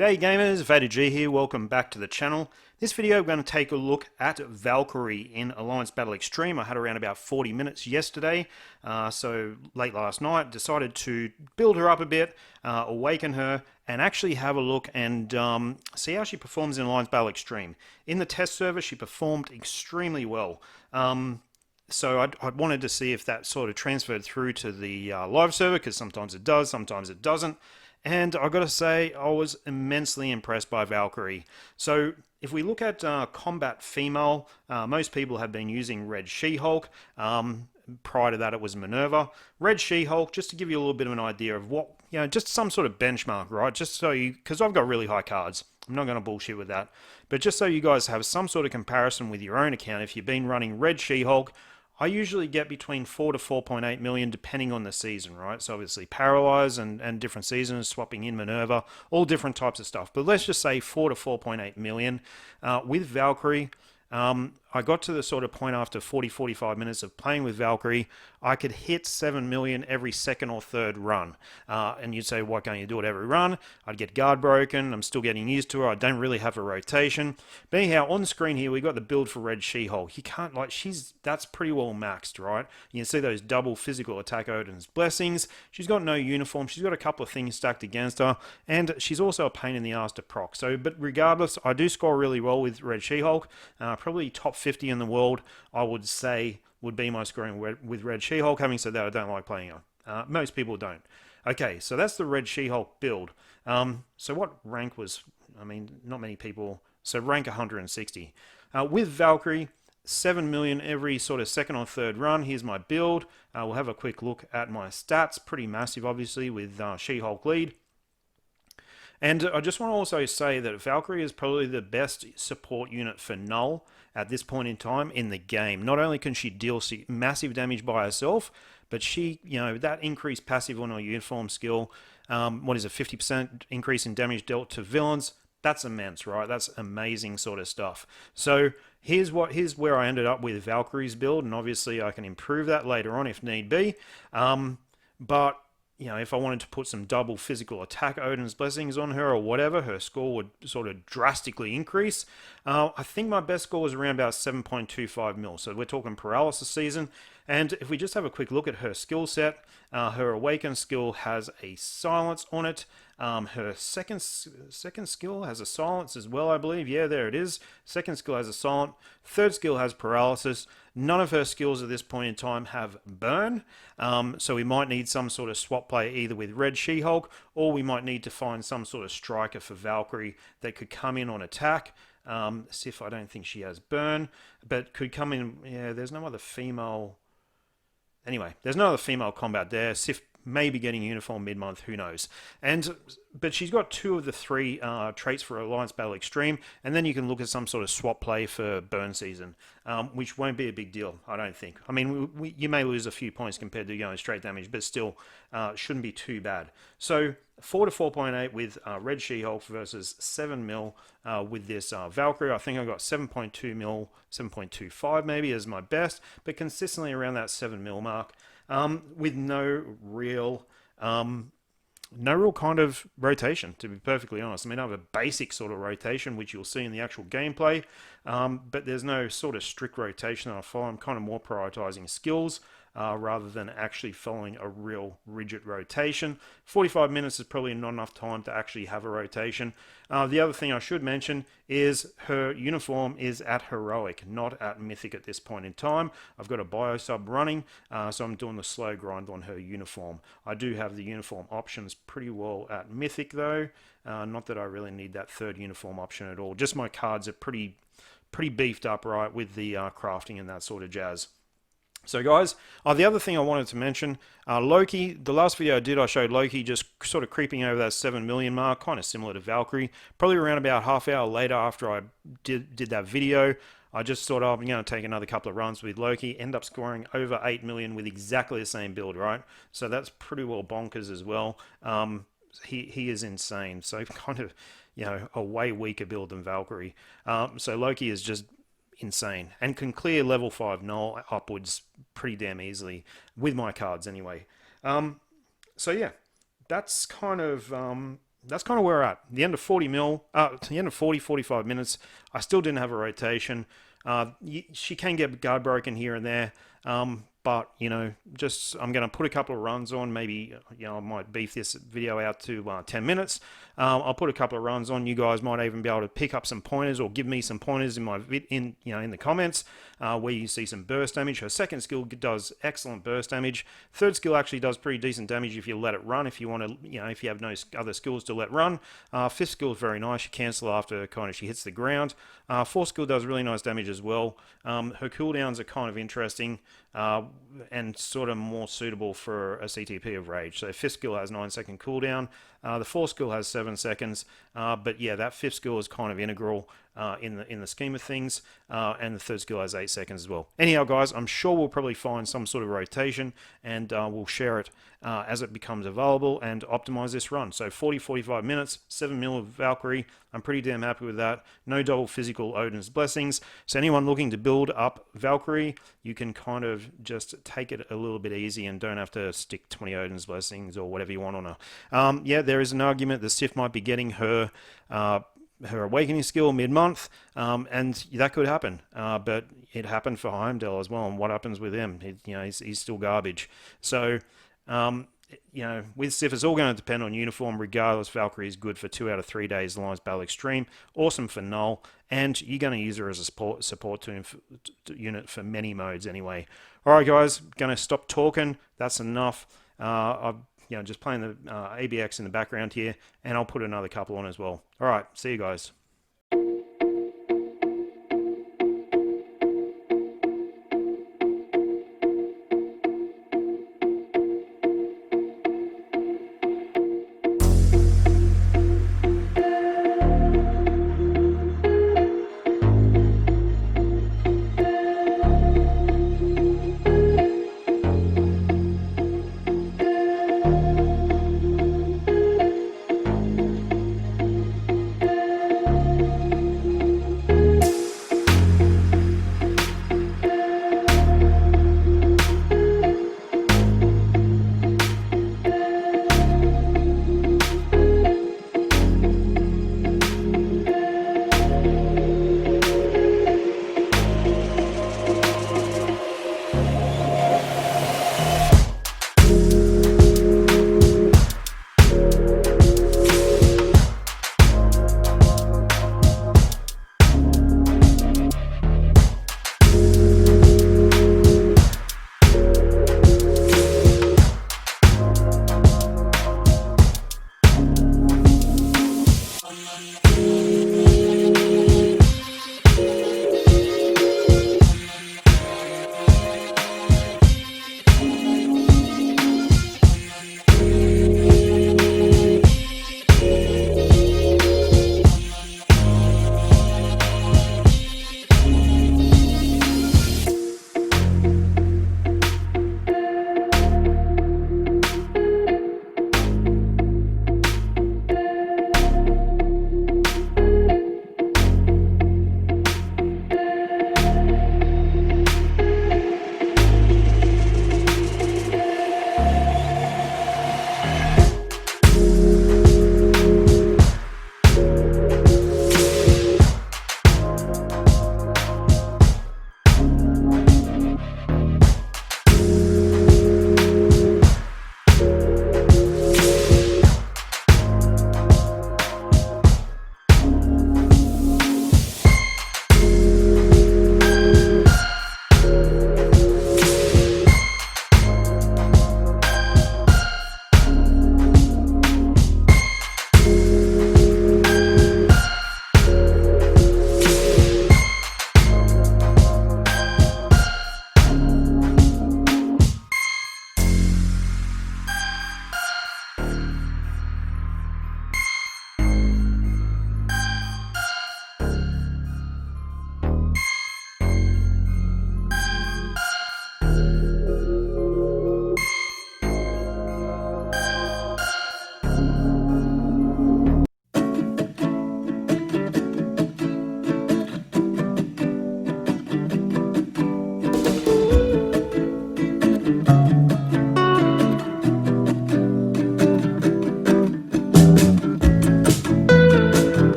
G'day gamers, VaderG here, welcome back to the channel. This video we're going to take a look at Valkyrie in Alliance Battle Extreme. I had around about 40 minutes yesterday, so late last night, decided to build her up a bit, awaken her, and actually have a look and see how she performs in Alliance Battle Extreme. In the test server, she performed extremely well. So I wanted to see if that sort of transferred through to the live server, because sometimes it does, sometimes it doesn't. And I've got to say, I was immensely impressed by Valkyrie. So if we look at combat female, most people have been using Red She-Hulk. Prior to that, it was Minerva. Red She-Hulk, just to give you a little bit of an idea of what, just some sort of benchmark, right? Just so you, because I've got really high cards. I'm not going to bullshit with that. But just so you guys have some sort of comparison with your own account, if you've been running Red She-Hulk, I usually get between 4 to 4.8 million depending on the season, right? So obviously Paralyze and different seasons, swapping in Minerva, all different types of stuff. But let's just say 4 to 4.8 million. With Valkyrie, I got to the sort of point after 40-45 minutes of playing with Valkyrie, I could hit 7 million every second or third run. And you'd say, why can't you do it every run? I'd get guard broken. I'm still getting used to her. I don't really have a rotation. But anyhow, on screen here, we got the build for Red She-Hulk. You can't, that's pretty well maxed, right? You can see those double physical attack Odin's blessings. She's got no uniform. She's got a couple of things stacked against her. And she's also a pain in the ass to proc. So, but regardless, I do score really well with Red She-Hulk. Probably top 50 in the world, I would say, would be my scoring with Red She-Hulk. Having said that, I don't like playing her. Most people don't. Okay, so that's the Red She-Hulk build. So what rank was, not many people, so rank 160. With Valkyrie, 7 million every sort of second or third run. Here's my build. We'll have a quick look at my stats. Pretty massive, obviously, with She-Hulk lead. And I just want to also say that Valkyrie is probably the best support unit for Null at this point in time in the game. Not only can she deal massive damage by herself, but she, that increased passive on her uniform skill, what is a 50% increase in damage dealt to villains, that's immense, right? That's amazing sort of stuff. So here's where I ended up with Valkyrie's build, and obviously I can improve that later on if need be. But if I wanted to put some double physical attack Odin's blessings on her or whatever, her score would sort of drastically increase. I think my best score was around about 7.25 mil. So we're talking Paralysis season. And if we just have a quick look at her skill set, her Awaken skill has a silence on it. Her second skill has a silence as well, I believe. Yeah, there it is. Second skill has a silent. Third skill has Paralysis. None of her skills at this point in time have burn. So we might need some sort of swap play either with Red She-Hulk, or we might need to find some sort of striker for Valkyrie that could come in on attack. Sif, I don't think she has burn, but could come in. Yeah, there's no other female. Anyway, there's no other female combat there. Sif may be getting uniform mid-month, who knows. But she's got 2 of the 3 traits for Alliance Battle Extreme, and then you can look at some sort of swap play for burn season, which won't be a big deal, I don't think. You may lose a few points compared to going straight damage, but still shouldn't be too bad. So 4 to 4.8 with Red She-Hulk versus 7 mil with this Valkyrie. I think I got 7.2 mil, 7.25 maybe as my best, but consistently around that 7 mil mark. With no real kind of rotation, to be perfectly honest. I have a basic sort of rotation, which you'll see in the actual gameplay, but there's no sort of strict rotation that I follow. I'm kind of more prioritizing skills rather than actually following a real rigid rotation. 45 minutes is probably not enough time to actually have a rotation. The other thing I should mention is her uniform is at Heroic, not at Mythic at this point in time. I've got a bio sub running, so I'm doing the slow grind on her uniform. I do have the uniform options pretty well at Mythic though. Not that I really need that third uniform option at all. Just my cards are pretty beefed up, right, with the crafting and that sort of jazz. So guys, the other thing I wanted to mention, Loki, the last video I did, I showed Loki just sort of creeping over that 7 million mark, kind of similar to Valkyrie. Probably around about half hour later after I did that video, I just thought, I'm going to take another couple of runs with Loki, end up scoring over 8 million with exactly the same build, right? So that's pretty well bonkers as well. He is insane. So kind of, a way weaker build than Valkyrie. So Loki is just insane and can clear level 5 null upwards pretty damn easily with my cards anyway. So yeah, that's kind of that's kind of where we're at. The end of 45 minutes, I still didn't have a rotation. She can get guard broken here and there. But, just I'm going to put a couple of runs on. Maybe, I might beef this video out to 10 minutes. I'll put a couple of runs on. You guys might even be able to pick up some pointers or give me some pointers in in the comments where you see some burst damage. Her second skill does excellent burst damage. Third skill actually does pretty decent damage if you let it run. If you want to, if you have no other skills to let run. Fifth skill is very nice. You cancel after she hits the ground. Fourth skill does really nice damage as well. Her cooldowns are kind of interesting. And sort of more suitable for a CTP of Rage. So fifth skill has 9-second cooldown. The fourth skill has 7 seconds. But yeah, that fifth skill is kind of integral in the scheme of things. And the third skill has 8 seconds as well. Anyhow, guys, I'm sure we'll probably find some sort of rotation, and we'll share it as it becomes available and optimize this run. So 40-45 minutes, 7 mil of Valkyrie. I'm pretty damn happy with that. No double physical Odin's Blessings. So anyone looking to build up Valkyrie, you can kind of just take it a little bit easy and don't have to stick 20 Odin's Blessings or whatever you want on her. Yeah, there is an argument that Sif might be getting her awakening skill mid-month, and that could happen. But it happened for Heimdall as well, and what happens with him? He's still garbage. So with Sif, it's all going to depend on uniform. Regardless, Valkyrie is good for 2 out of 3 days Alliance Battle Extreme. Awesome for Null, and you're going to use her as a support unit for many modes anyway. All right, guys, going to stop talking. That's enough. I'm just playing the ABX in the background here, and I'll put another couple on as well. All right, see you guys.